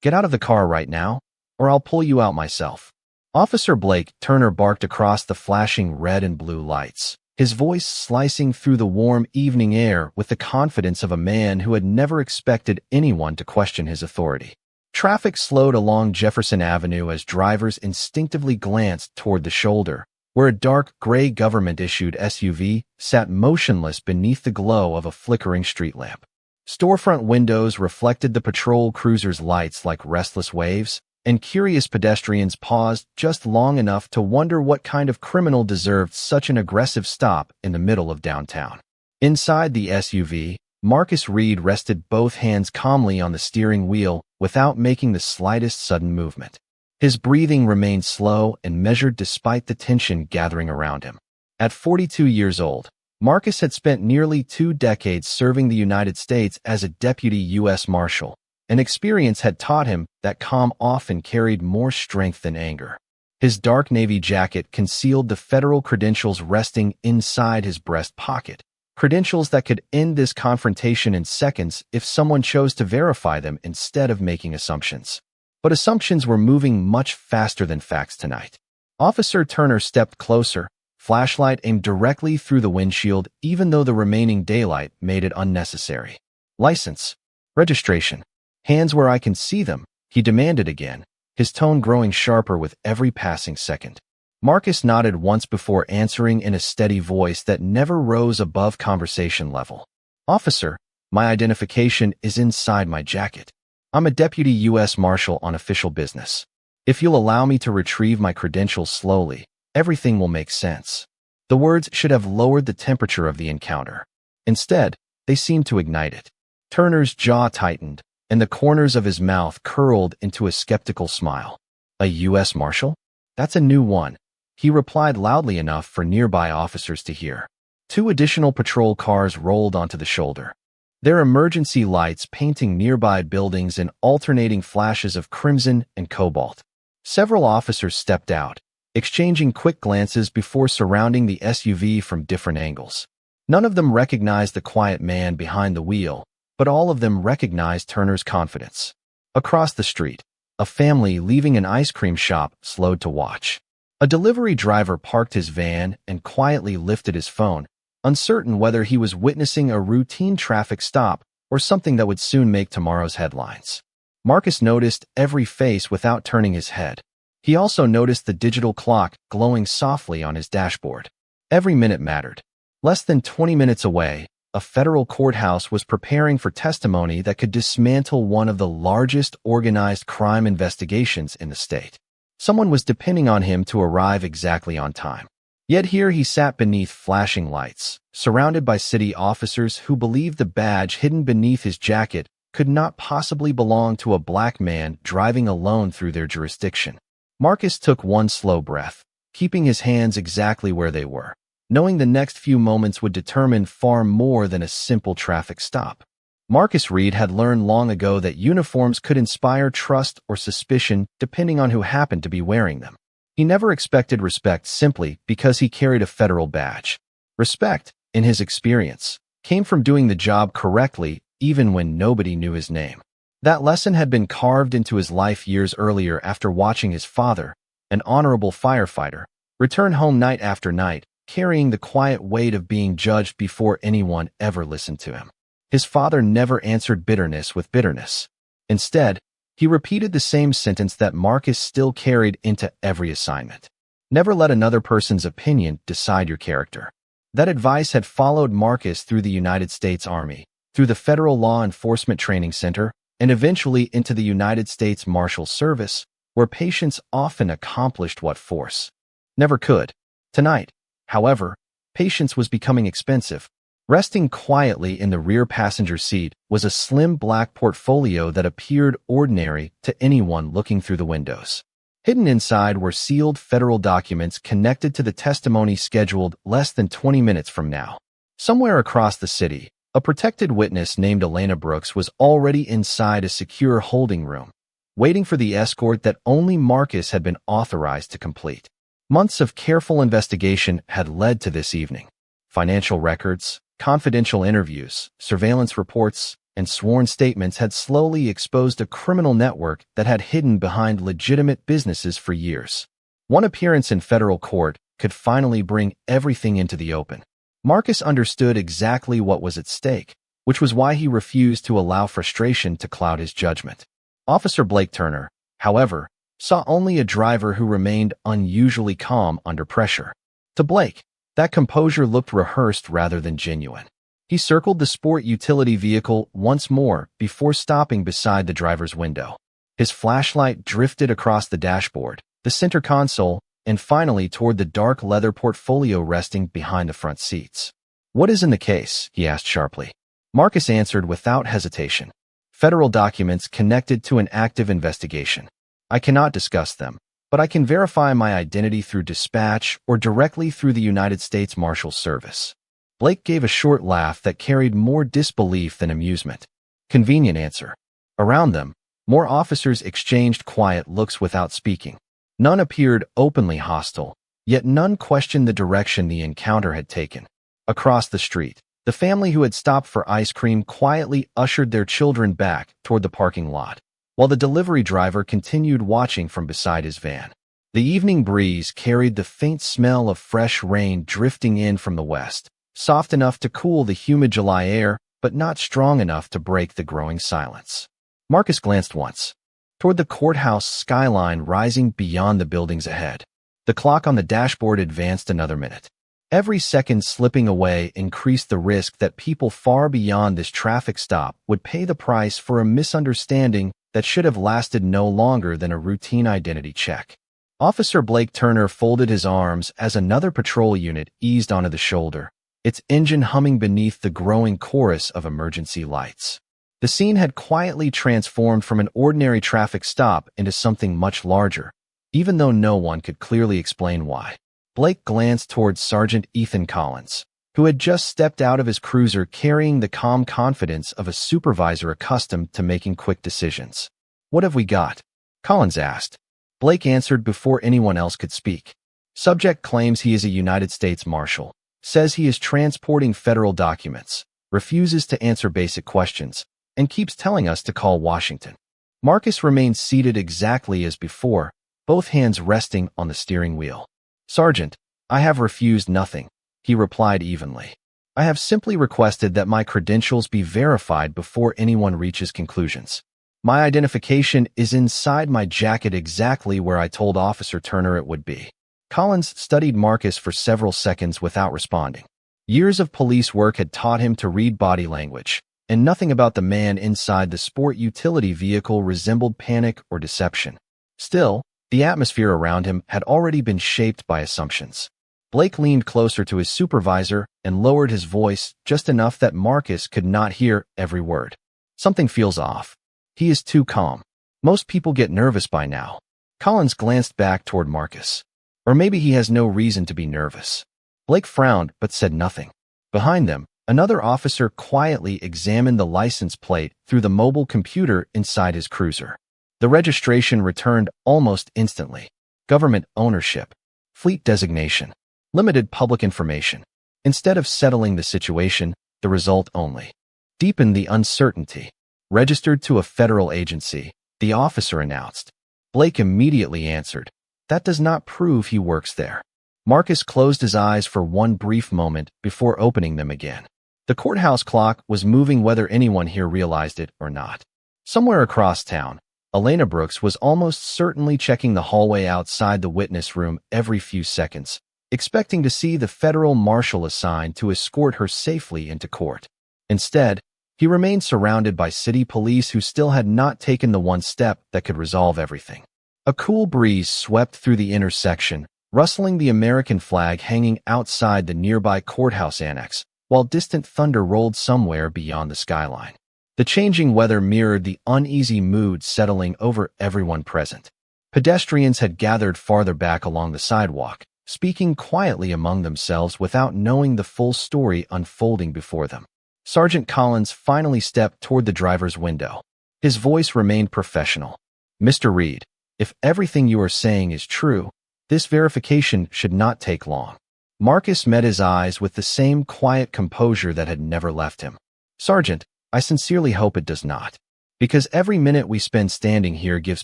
Get out of the car right now, or I'll pull you out myself. Officer Blake Turner barked across the flashing red and blue lights, his voice slicing through the warm evening air with the confidence of a man who had never expected anyone to question his authority. Traffic slowed along Jefferson Avenue as drivers instinctively glanced toward the shoulder, where a dark gray government-issued SUV sat motionless beneath the glow of a flickering street lamp. Storefront windows reflected the patrol cruiser's lights like restless waves, and curious pedestrians paused just long enough to wonder what kind of criminal deserved such an aggressive stop in the middle of downtown. Inside the SUV, Marcus Reed rested both hands calmly on the steering wheel without making the slightest sudden movement. His breathing remained slow and measured despite the tension gathering around him. At 42 years old, Marcus had spent nearly 2 decades serving the United States as a deputy U.S. Marshal, and experience had taught him that calm often carried more strength than anger. His dark navy jacket concealed the federal credentials resting inside his breast pocket, credentials that could end this confrontation in seconds if someone chose to verify them instead of making assumptions. But assumptions were moving much faster than facts tonight. Officer Turner stepped closer, flashlight aimed directly through the windshield even though the remaining daylight made it unnecessary. License. Registration. Hands where I can see them, he demanded again, his tone growing sharper with every passing second. Marcus nodded once before answering in a steady voice that never rose above conversation level. Officer, my identification is inside my jacket. I'm a deputy U.S. Marshal on official business. If you'll allow me to retrieve my credentials slowly, everything will make sense. The words should have lowered the temperature of the encounter. Instead, they seemed to ignite it. Turner's jaw tightened, and the corners of his mouth curled into a skeptical smile. A U.S. Marshal? That's a new one, he replied loudly enough for nearby officers to hear. 2 additional patrol cars rolled onto the shoulder, their emergency lights painting nearby buildings in alternating flashes of crimson and cobalt. Several officers stepped out, exchanging quick glances before surrounding the SUV from different angles. None of them recognized the quiet man behind the wheel, but all of them recognized Turner's confidence. Across the street, a family leaving an ice cream shop slowed to watch. A delivery driver parked his van and quietly lifted his phone, uncertain whether he was witnessing a routine traffic stop or something that would soon make tomorrow's headlines. Marcus noticed every face without turning his head. He also noticed the digital clock glowing softly on his dashboard. Every minute mattered. Less than 20 minutes away, a federal courthouse was preparing for testimony that could dismantle one of the largest organized crime investigations in the state. Someone was depending on him to arrive exactly on time. Yet here he sat beneath flashing lights, surrounded by city officers who believed the badge hidden beneath his jacket could not possibly belong to a black man driving alone through their jurisdiction. Marcus took one slow breath, keeping his hands exactly where they were, knowing the next few moments would determine far more than a simple traffic stop. Marcus Reed had learned long ago that uniforms could inspire trust or suspicion depending on who happened to be wearing them. He never expected respect simply because he carried a federal badge. Respect, in his experience, came from doing the job correctly even when nobody knew his name. That lesson had been carved into his life years earlier after watching his father, an honorable firefighter, return home night after night, carrying the quiet weight of being judged before anyone ever listened to him. His father never answered bitterness with bitterness. Instead, he repeated the same sentence that Marcus still carried into every assignment. Never let another person's opinion decide your character. That advice had followed Marcus through the United States Army, through the Federal Law Enforcement Training Center, and eventually into the United States Marshal Service, where patience often accomplished what force never could. Tonight, however, patience was becoming expensive. Resting quietly in the rear passenger seat was a slim black portfolio that appeared ordinary to anyone looking through the windows. Hidden inside were sealed federal documents connected to the testimony scheduled less than 20 minutes from now. Somewhere across the city, a protected witness named Elena Brooks was already inside a secure holding room, waiting for the escort that only Marcus had been authorized to complete. Months of careful investigation had led to this evening. Financial records, confidential interviews, surveillance reports, and sworn statements had slowly exposed a criminal network that had hidden behind legitimate businesses for years. One appearance in federal court could finally bring everything into the open. Marcus understood exactly what was at stake, which was why he refused to allow frustration to cloud his judgment. Officer Blake Turner, however, saw only a driver who remained unusually calm under pressure. To Blake, that composure looked rehearsed rather than genuine. He circled the sport utility vehicle once more before stopping beside the driver's window. His flashlight drifted across the dashboard, the center console, and finally toward the dark leather portfolio resting behind the front seats. "What is in the case?" he asked sharply. Marcus answered without hesitation. "Federal documents connected to an active investigation. I cannot discuss them, but I can verify my identity through dispatch or directly through the United States Marshal Service." Blake gave a short laugh that carried more disbelief than amusement. Convenient answer. Around them, more officers exchanged quiet looks without speaking. None appeared openly hostile, yet none questioned the direction the encounter had taken. Across the street, the family who had stopped for ice cream quietly ushered their children back toward the parking lot, while the delivery driver continued watching from beside his van. The evening breeze carried the faint smell of fresh rain drifting in from the west, soft enough to cool the humid July air, but not strong enough to break the growing silence. Marcus glanced once toward the courthouse skyline rising beyond the buildings ahead. The clock on the dashboard advanced another minute. Every second slipping away increased the risk that people far beyond this traffic stop would pay the price for a misunderstanding that should have lasted no longer than a routine identity check. Officer Blake Turner folded his arms as another patrol unit eased onto the shoulder, its engine humming beneath the growing chorus of emergency lights. The scene had quietly transformed from an ordinary traffic stop into something much larger, even though no one could clearly explain why. Blake glanced towards Sergeant Ethan Collins, who had just stepped out of his cruiser carrying the calm confidence of a supervisor accustomed to making quick decisions. "What have we got?" Collins asked. Blake answered before anyone else could speak. "Subject claims he is a United States Marshal, says he is transporting federal documents, refuses to answer basic questions, and keeps telling us to call Washington." Marcus remained seated exactly as before, both hands resting on the steering wheel. "Sergeant, I have refused nothing," he replied evenly. "I have simply requested that my credentials be verified before anyone reaches conclusions. My identification is inside my jacket exactly where I told Officer Turner it would be." Collins studied Marcus for several seconds without responding. Years of police work had taught him to read body language, and nothing about the man inside the sport utility vehicle resembled panic or deception. Still, the atmosphere around him had already been shaped by assumptions. Blake leaned closer to his supervisor and lowered his voice just enough that Marcus could not hear every word. "Something feels off. He is too calm. Most people get nervous by now." Collins glanced back toward Marcus. "Or maybe he has no reason to be nervous." Blake frowned but said nothing. Behind them, another officer quietly examined the license plate through the mobile computer inside his cruiser. The registration returned almost instantly. Government ownership, fleet designation, limited public information. Instead of settling the situation, the result only deepened the uncertainty. "Registered to a federal agency," the officer announced. Blake immediately answered, "That does not prove he works there." Marcus closed his eyes for one brief moment before opening them again. The courthouse clock was moving whether anyone here realized it or not. Somewhere across town, Elena Brooks was almost certainly checking the hallway outside the witness room every few seconds, expecting to see the federal marshal assigned to escort her safely into court. Instead, he remained surrounded by city police who still had not taken the one step that could resolve everything. A cool breeze swept through the intersection, rustling the American flag hanging outside the nearby courthouse annex, while distant thunder rolled somewhere beyond the skyline. The changing weather mirrored the uneasy mood settling over everyone present. Pedestrians had gathered farther back along the sidewalk, speaking quietly among themselves without knowing the full story unfolding before them. Sergeant Collins finally stepped toward the driver's window. His voice remained professional. "Mr. Reed, if everything you are saying is true, this verification should not take long." Marcus met his eyes with the same quiet composure that had never left him. "Sergeant, I sincerely hope it does not. Because every minute we spend standing here gives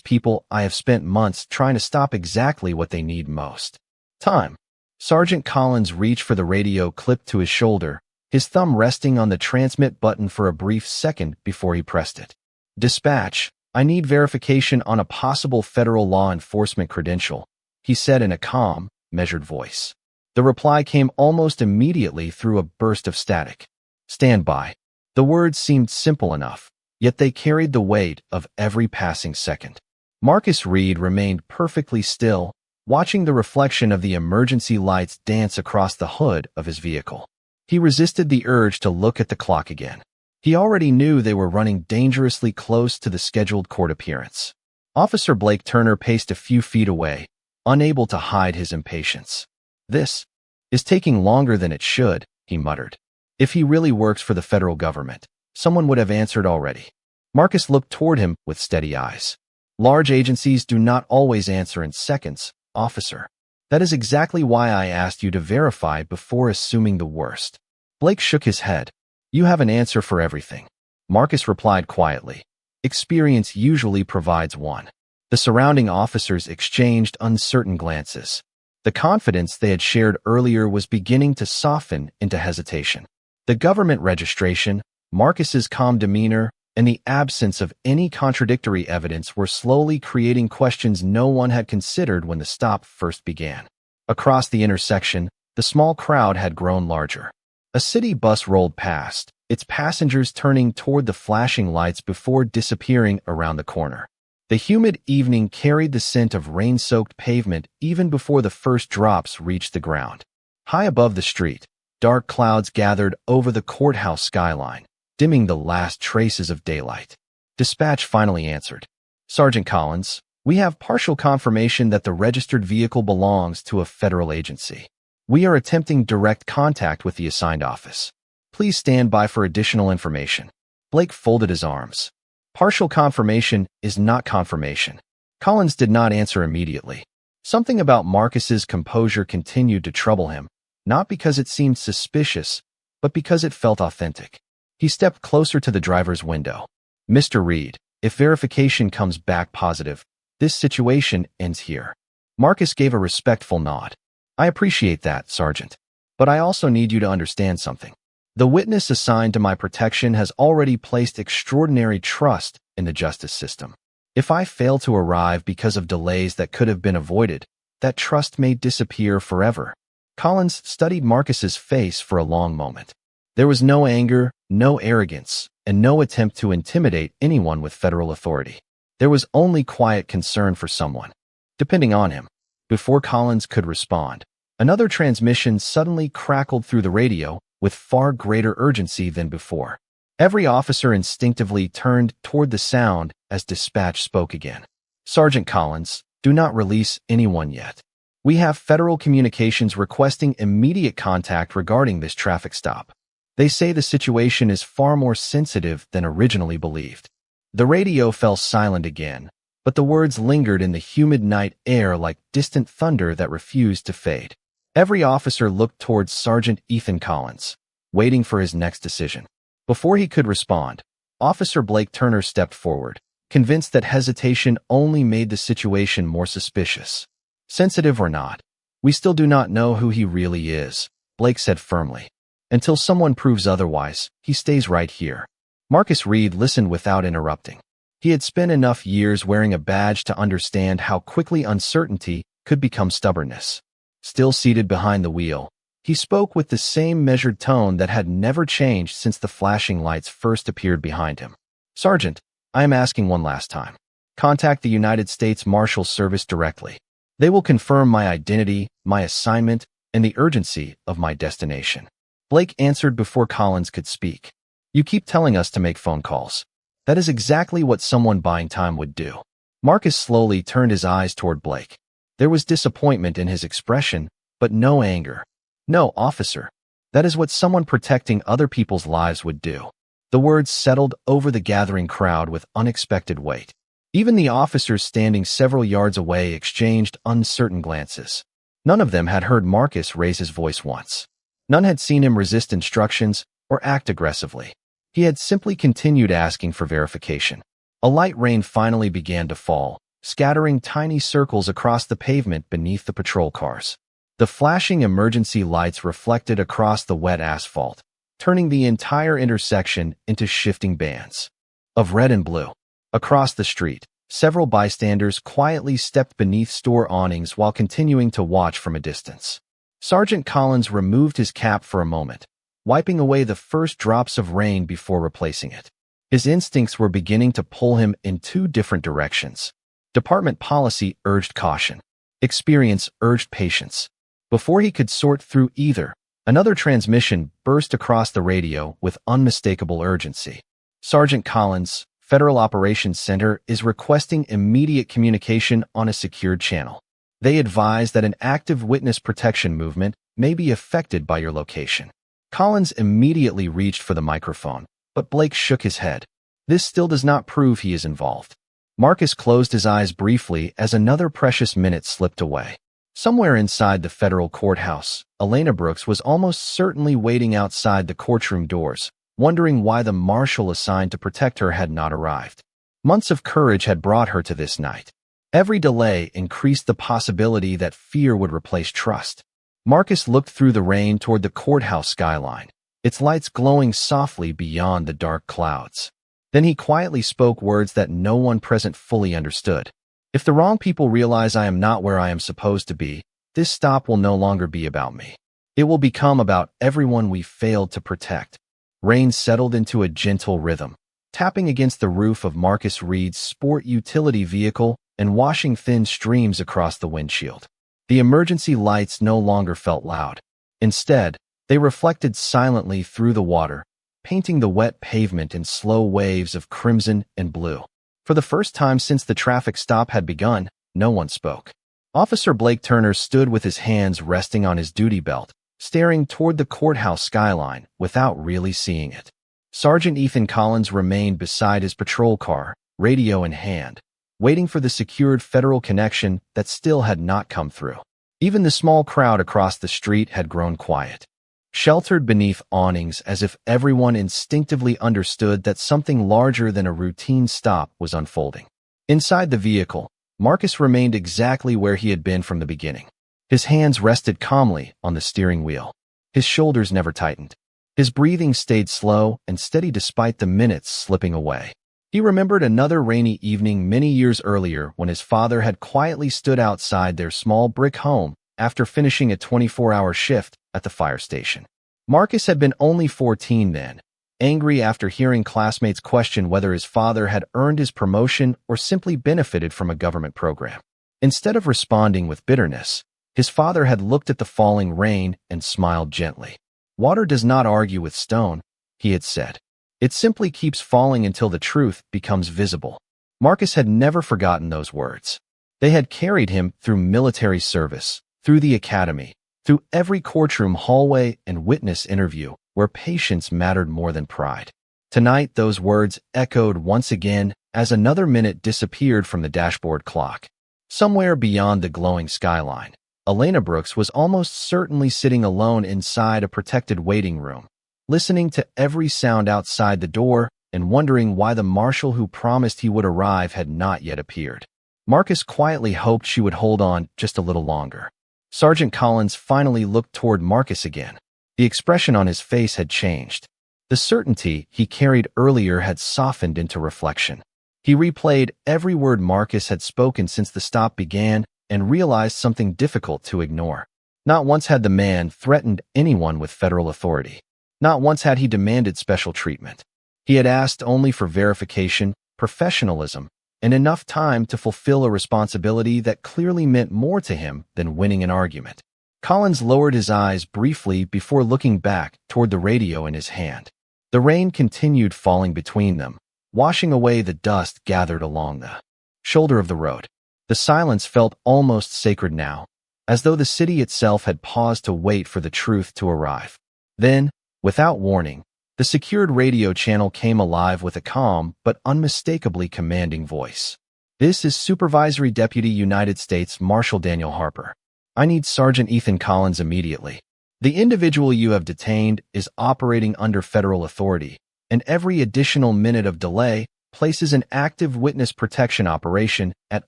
people I have spent months trying to stop exactly what they need most. Time. Sergeant Collins reached for the radio clipped to his shoulder, his thumb resting on the transmit button for a brief second before he pressed it. Dispatch, I need verification on a possible federal law enforcement credential, he said in a calm, measured voice. The reply came almost immediately through a burst of static. Stand by. The words seemed simple enough, yet they carried the weight of every passing second. Marcus Reed remained perfectly still, watching the reflection of the emergency lights dance across the hood of his vehicle. He resisted the urge to look at the clock again. He already knew they were running dangerously close to the scheduled court appearance. Officer Blake Turner paced a few feet away, unable to hide his impatience. This is taking longer than it should, he muttered. If he really works for the federal government, someone would have answered already. Marcus looked toward him with steady eyes. Large agencies do not always answer in seconds, officer. That is exactly why I asked you to verify before assuming the worst. Blake shook his head. You have an answer for everything. Marcus replied quietly. Experience usually provides one. The surrounding officers exchanged uncertain glances. The confidence they had shared earlier was beginning to soften into hesitation. The government registration, Marcus's calm demeanor, and the absence of any contradictory evidence were slowly creating questions no one had considered when the stop first began. Across the intersection, the small crowd had grown larger. A city bus rolled past, its passengers turning toward the flashing lights before disappearing around the corner. The humid evening carried the scent of rain-soaked pavement even before the first drops reached the ground. High above the street, dark clouds gathered over the courthouse skyline, dimming the last traces of daylight. Dispatch finally answered. Sergeant Collins, we have partial confirmation that the registered vehicle belongs to a federal agency. We are attempting direct contact with the assigned office. Please stand by for additional information. Blake folded his arms. Partial confirmation is not confirmation. Collins did not answer immediately. Something about Marcus's composure continued to trouble him, not because it seemed suspicious, but because it felt authentic. He stepped closer to the driver's window. Mr. Reed, if verification comes back positive, this situation ends here. Marcus gave a respectful nod. I appreciate that, Sergeant. But I also need you to understand something. The witness assigned to my protection has already placed extraordinary trust in the justice system. If I fail to arrive because of delays that could have been avoided, that trust may disappear forever. Collins studied Marcus's face for a long moment. There was no anger, no arrogance, and no attempt to intimidate anyone with federal authority. There was only quiet concern for someone depending on him. Before Collins could respond, another transmission suddenly crackled through the radio with far greater urgency than before. Every officer instinctively turned toward the sound as dispatch spoke again. Sergeant Collins, do not release anyone yet. We have federal communications requesting immediate contact regarding this traffic stop. They say the situation is far more sensitive than originally believed. The radio fell silent again, but the words lingered in the humid night air like distant thunder that refused to fade. Every officer looked towards Sergeant Ethan Collins, waiting for his next decision. Before he could respond, Officer Blake Turner stepped forward, convinced that hesitation only made the situation more suspicious. Sensitive or not, we still do not know who he really is, Blake said firmly. Until someone proves otherwise, he stays right here. Marcus Reed listened without interrupting. He had spent enough years wearing a badge to understand how quickly uncertainty could become stubbornness. Still seated behind the wheel, he spoke with the same measured tone that had never changed since the flashing lights first appeared behind him. Sergeant, I am asking one last time. Contact the United States Marshal Service directly. They will confirm my identity, my assignment, and the urgency of my destination. Blake answered before Collins could speak. You keep telling us to make phone calls. That is exactly what someone buying time would do. Marcus slowly turned his eyes toward Blake. There was disappointment in his expression, but no anger. No, officer. That is what someone protecting other people's lives would do. The words settled over the gathering crowd with unexpected weight. Even the officers standing several yards away exchanged uncertain glances. None of them had heard Marcus raise his voice once. None had seen him resist instructions or act aggressively. He had simply continued asking for verification. A light rain finally began to fall, scattering tiny circles across the pavement beneath the patrol cars. The flashing emergency lights reflected across the wet asphalt, turning the entire intersection into shifting bands of red and blue. Across the street, several bystanders quietly stepped beneath store awnings while continuing to watch from a distance. Sergeant Collins removed his cap for a moment, wiping away the first drops of rain before replacing it. His instincts were beginning to pull him in two different directions. Department policy urged caution. Experience urged patience. Before he could sort through either, another transmission burst across the radio with unmistakable urgency. Sergeant Collins, Federal Operations Center, is requesting immediate communication on a secured channel. They advise that an active witness protection movement may be affected by your location. Collins immediately reached for the microphone, but Blake shook his head. This still does not prove he is involved. Marcus closed his eyes briefly as another precious minute slipped away. Somewhere inside the federal courthouse, Elena Brooks was almost certainly waiting outside the courtroom doors, wondering why the marshal assigned to protect her had not arrived. Months of courage had brought her to this night. Every delay increased the possibility that fear would replace trust. Marcus looked through the rain toward the courthouse skyline, its lights glowing softly beyond the dark clouds. Then he quietly spoke words that no one present fully understood. If the wrong people realize I am not where I am supposed to be, this stop will no longer be about me. It will become about everyone we failed to protect. Rain settled into a gentle rhythm, tapping against the roof of Marcus Reed's sport utility vehicle and washing thin streams across the windshield. The emergency lights no longer felt loud. Instead, they reflected silently through the water, painting the wet pavement in slow waves of crimson and blue. For the first time since the traffic stop had begun, no one spoke. Officer Blake Turner stood with his hands resting on his duty belt, staring toward the courthouse skyline without really seeing it. Sergeant Ethan Collins remained beside his patrol car, radio in hand, waiting for the secured federal connection that still had not come through. Even the small crowd across the street had grown quiet, sheltered beneath awnings as if everyone instinctively understood that something larger than a routine stop was unfolding. Inside the vehicle, Marcus remained exactly where he had been from the beginning. His hands rested calmly on the steering wheel. His shoulders never tightened. His breathing stayed slow and steady despite the minutes slipping away. He remembered another rainy evening many years earlier when his father had quietly stood outside their small brick home after finishing a 24-hour shift at the fire station. Marcus had been only 14 then, angry after hearing classmates question whether his father had earned his promotion or simply benefited from a government program. Instead of responding with bitterness, his father had looked at the falling rain and smiled gently. "Water does not argue with stone," he had said. "It simply keeps falling until the truth becomes visible." Marcus had never forgotten those words. They had carried him through military service, through the academy, through every courtroom hallway and witness interview where patience mattered more than pride. Tonight, those words echoed once again as another minute disappeared from the dashboard clock. Somewhere beyond the glowing skyline, Elena Brooks was almost certainly sitting alone inside a protected waiting room, listening to every sound outside the door and wondering why the marshal who promised he would arrive had not yet appeared. Marcus quietly hoped she would hold on just a little longer. Sergeant Collins finally looked toward Marcus again. The expression on his face had changed. The certainty he carried earlier had softened into reflection. He replayed every word Marcus had spoken since the stop began and realized something difficult to ignore. Not once had the man threatened anyone with federal authority. Not once had he demanded special treatment. He had asked only for verification, professionalism, and enough time to fulfill a responsibility that clearly meant more to him than winning an argument. Collins lowered his eyes briefly before looking back toward the radio in his hand. The rain continued falling between them, washing away the dust gathered along the shoulder of the road. The silence felt almost sacred now, as though the city itself had paused to wait for the truth to arrive. Then, without warning, the secured radio channel came alive with a calm but unmistakably commanding voice. "This is Supervisory Deputy United States Marshal Daniel Harper. I need Sergeant Ethan Collins immediately. The individual you have detained is operating under federal authority, and every additional minute of delay places an active witness protection operation at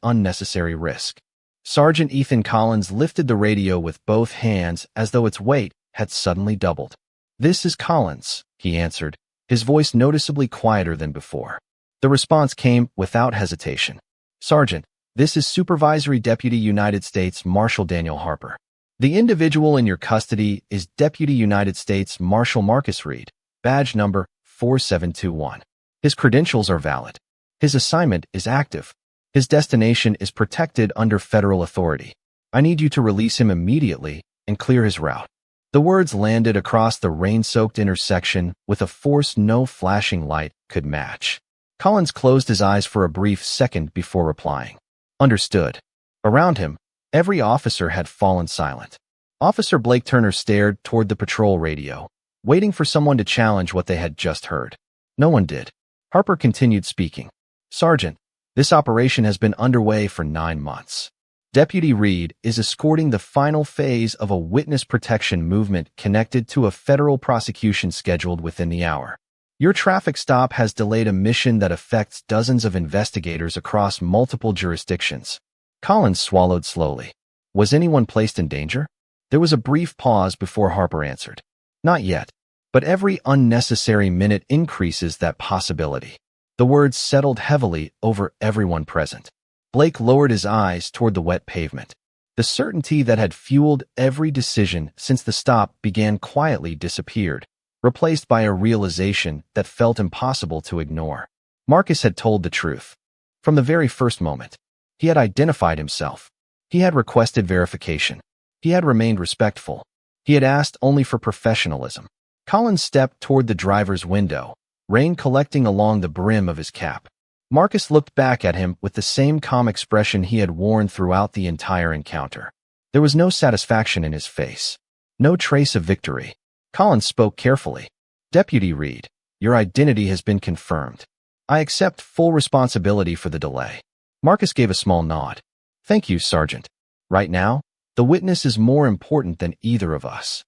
unnecessary risk. Sergeant Ethan Collins lifted the radio with both hands as though its weight had suddenly doubled. "This is Collins," he answered, his voice noticeably quieter than before. The response came without hesitation. "Sergeant, this is Supervisory Deputy United States Marshal Daniel Harper. The individual in your custody is Deputy United States Marshal Marcus Reed, badge number 4721. His credentials are valid. His assignment is active. His destination is protected under federal authority. I need you to release him immediately and clear his route." The words landed across the rain-soaked intersection with a force no flashing light could match. Collins closed his eyes for a brief second before replying. "Understood." Around him, every officer had fallen silent. Officer Blake Turner stared toward the patrol radio, waiting for someone to challenge what they had just heard. No one did. Harper continued speaking. "Sergeant, this operation has been underway for 9 months. Deputy Reed is escorting the final phase of a witness protection movement connected to a federal prosecution scheduled within the hour. Your traffic stop has delayed a mission that affects dozens of investigators across multiple jurisdictions." Collins swallowed slowly. "Was anyone placed in danger?" There was a brief pause before Harper answered. "Not yet, but every unnecessary minute increases that possibility." The words settled heavily over everyone present. Blake lowered his eyes toward the wet pavement. The certainty that had fueled every decision since the stop began quietly disappeared, replaced by a realization that felt impossible to ignore. Marcus had told the truth. From the very first moment, he had identified himself. He had requested verification. He had remained respectful. He had asked only for professionalism. Collins stepped toward the driver's window, rain collecting along the brim of his cap. Marcus looked back at him with the same calm expression he had worn throughout the entire encounter. There was no satisfaction in his face, no trace of victory. Collins spoke carefully. "Deputy Reed, your identity has been confirmed. I accept full responsibility for the delay." Marcus gave a small nod. "Thank you, Sergeant. Right now, the witness is more important than either of us."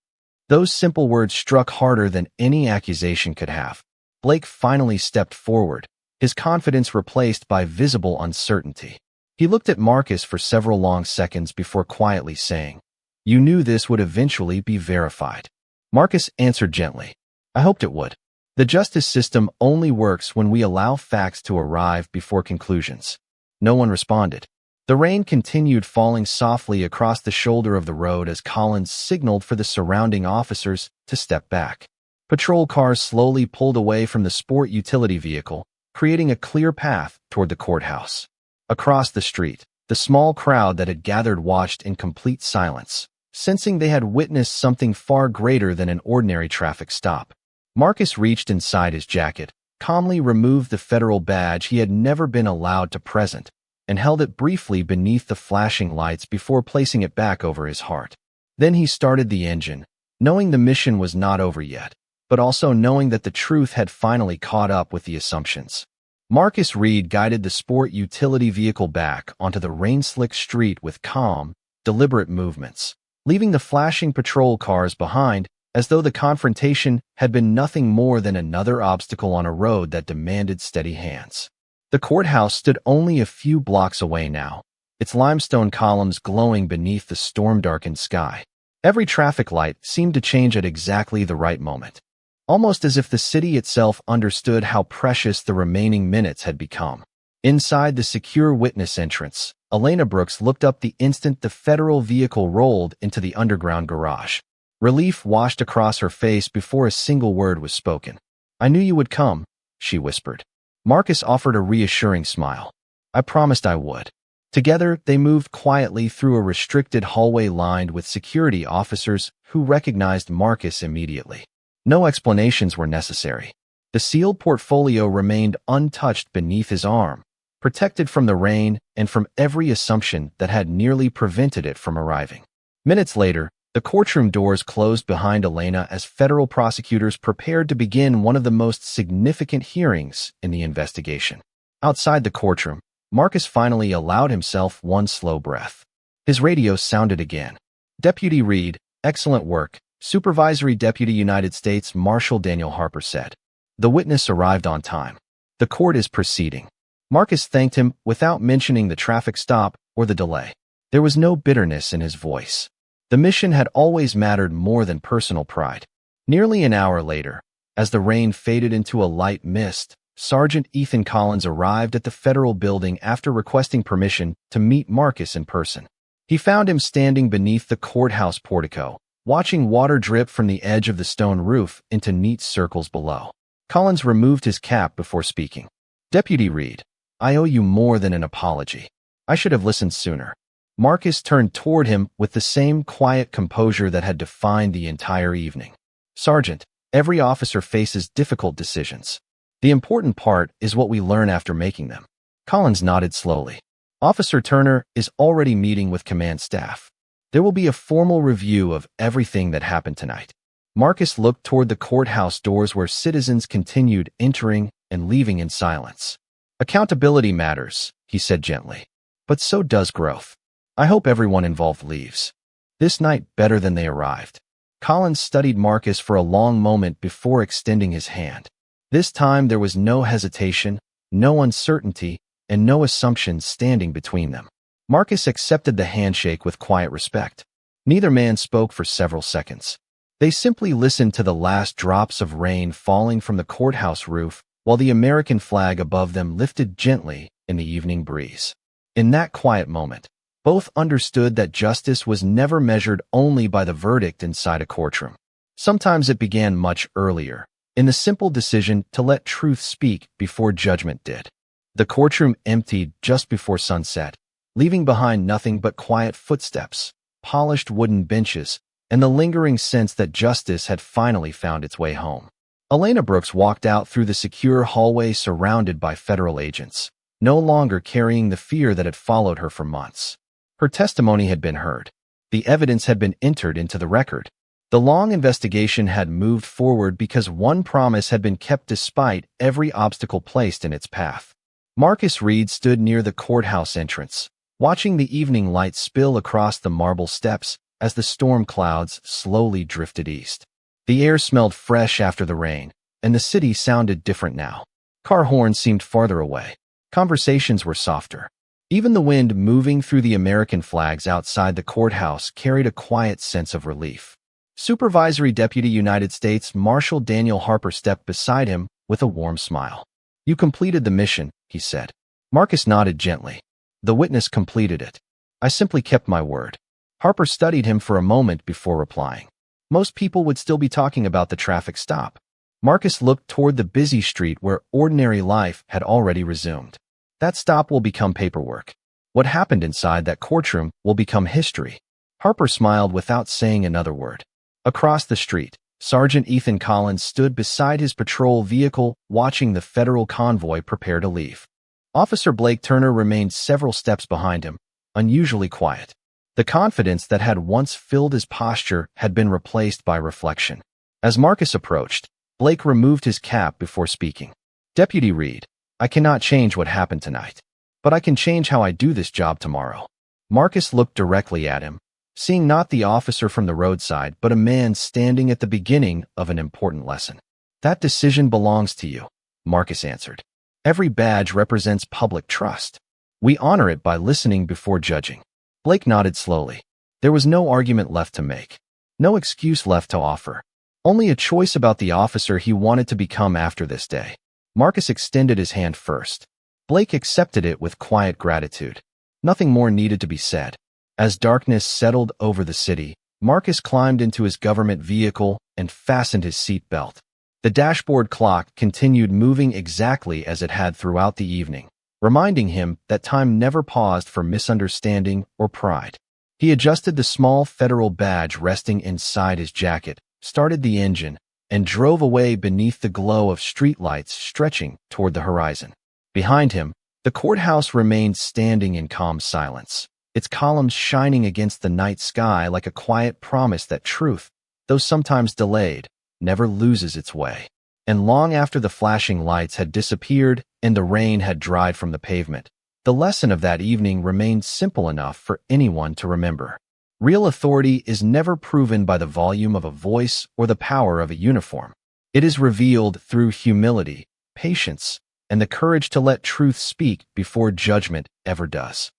Those simple words struck harder than any accusation could have. Blake finally stepped forward, his confidence replaced by visible uncertainty. He looked at Marcus for several long seconds before quietly saying, "You knew this would eventually be verified." Marcus answered gently, "I hoped it would. The justice system only works when we allow facts to arrive before conclusions." No one responded. The rain continued falling softly across the shoulder of the road as Collins signaled for the surrounding officers to step back. Patrol cars slowly pulled away from the sport utility vehicle, creating a clear path toward the courthouse. Across the street, the small crowd that had gathered watched in complete silence, sensing they had witnessed something far greater than an ordinary traffic stop. Marcus reached inside his jacket, calmly removed the federal badge he had never been allowed to present, and held it briefly beneath the flashing lights before placing it back over his heart. Then he started the engine, knowing the mission was not over yet, but also knowing that the truth had finally caught up with the assumptions. Marcus Reed guided the sport utility vehicle back onto the rain-slicked street with calm, deliberate movements, leaving the flashing patrol cars behind as though the confrontation had been nothing more than another obstacle on a road that demanded steady hands. The courthouse stood only a few blocks away now, its limestone columns glowing beneath the storm-darkened sky. Every traffic light seemed to change at exactly the right moment, almost as if the city itself understood how precious the remaining minutes had become. Inside the secure witness entrance, Elena Brooks looked up the instant the federal vehicle rolled into the underground garage. Relief washed across her face before a single word was spoken. "I knew you would come," she whispered. Marcus offered a reassuring smile. "I promised I would." Together, they moved quietly through a restricted hallway lined with security officers who recognized Marcus immediately. No explanations were necessary. The sealed portfolio remained untouched beneath his arm, protected from the rain and from every assumption that had nearly prevented it from arriving. Minutes later, the courtroom doors closed behind Elena as federal prosecutors prepared to begin one of the most significant hearings in the investigation. Outside the courtroom, Marcus finally allowed himself one slow breath. His radio sounded again. "Deputy Reed, excellent work," Supervisory Deputy United States Marshal Daniel Harper said. The witness arrived on time. The court is proceeding. Marcus thanked him without mentioning the traffic stop or the delay. There was no bitterness in his voice. The mission had always mattered more than personal pride. Nearly an hour later, as the rain faded into a light mist, Sergeant Ethan Collins arrived at the federal building after requesting permission to meet Marcus in person. He found him standing beneath the courthouse portico, watching water drip from the edge of the stone roof into neat circles below. Collins removed his cap before speaking. "Deputy Reed, I owe you more than an apology. I should have listened sooner." Marcus turned toward him with the same quiet composure that had defined the entire evening. "Sergeant, every officer faces difficult decisions. The important part is what we learn after making them." Collins nodded slowly. "Officer Turner is already meeting with command staff. There will be a formal review of everything that happened tonight." Marcus looked toward the courthouse doors where citizens continued entering and leaving in silence. "Accountability matters," he said gently. "But so does growth. I hope everyone involved leaves this night better than they arrived." Collins studied Marcus for a long moment before extending his hand. This time there was no hesitation, no uncertainty, and no assumptions standing between them. Marcus accepted the handshake with quiet respect. Neither man spoke for several seconds. They simply listened to the last drops of rain falling from the courthouse roof while the American flag above them lifted gently in the evening breeze. In that quiet moment, both understood that justice was never measured only by the verdict inside a courtroom. Sometimes it began much earlier, in the simple decision to let truth speak before judgment did. The courtroom emptied just before sunset, leaving behind nothing but quiet footsteps, polished wooden benches, and the lingering sense that justice had finally found its way home. Elena Brooks walked out through the secure hallway surrounded by federal agents, no longer carrying the fear that had followed her for months. Her testimony had been heard. The evidence had been entered into the record. The long investigation had moved forward because one promise had been kept despite every obstacle placed in its path. Marcus Reed stood near the courthouse entrance, watching the evening light spill across the marble steps as the storm clouds slowly drifted east. The air smelled fresh after the rain, and the city sounded different now. Car horns seemed farther away. Conversations were softer. Even the wind moving through the American flags outside the courthouse carried a quiet sense of relief. Supervisory Deputy United States Marshal Daniel Harper stepped beside him with a warm smile. "You completed the mission," he said. Marcus nodded gently. "The witness completed it. I simply kept my word." Harper studied him for a moment before replying. Most people would still be talking about the traffic stop. Marcus looked toward the busy street where ordinary life had already resumed. That stop will become paperwork. What happened inside that courtroom will become history. Harper smiled without saying another word. Across the street, Sergeant Ethan Collins stood beside his patrol vehicle, watching the federal convoy prepare to leave. Officer Blake Turner remained several steps behind him, unusually quiet. The confidence that had once filled his posture had been replaced by reflection. As Marcus approached, Blake removed his cap before speaking. "Deputy Reed, I cannot change what happened tonight, but I can change how I do this job tomorrow." Marcus looked directly at him, seeing not the officer from the roadside, but a man standing at the beginning of an important lesson. "That decision belongs to you," Marcus answered. "Every badge represents public trust. We honor it by listening before judging." Blake nodded slowly. There was no argument left to make, no excuse left to offer, only a choice about the officer he wanted to become after this day. Marcus extended his hand first. Blake accepted it with quiet gratitude. Nothing more needed to be said. As darkness settled over the city, Marcus climbed into his government vehicle and fastened his seat belt. The dashboard clock continued moving exactly as it had throughout the evening, reminding him that time never paused for misunderstanding or pride. He adjusted the small federal badge resting inside his jacket, started the engine, and drove away beneath the glow of streetlights stretching toward the horizon. Behind him, the courthouse remained standing in calm silence, its columns shining against the night sky like a quiet promise that truth, though sometimes delayed, never loses its way. And long after the flashing lights had disappeared and the rain had dried from the pavement, the lesson of that evening remained simple enough for anyone to remember. Real authority is never proven by the volume of a voice or the power of a uniform. It is revealed through humility, patience, and the courage to let truth speak before judgment ever does.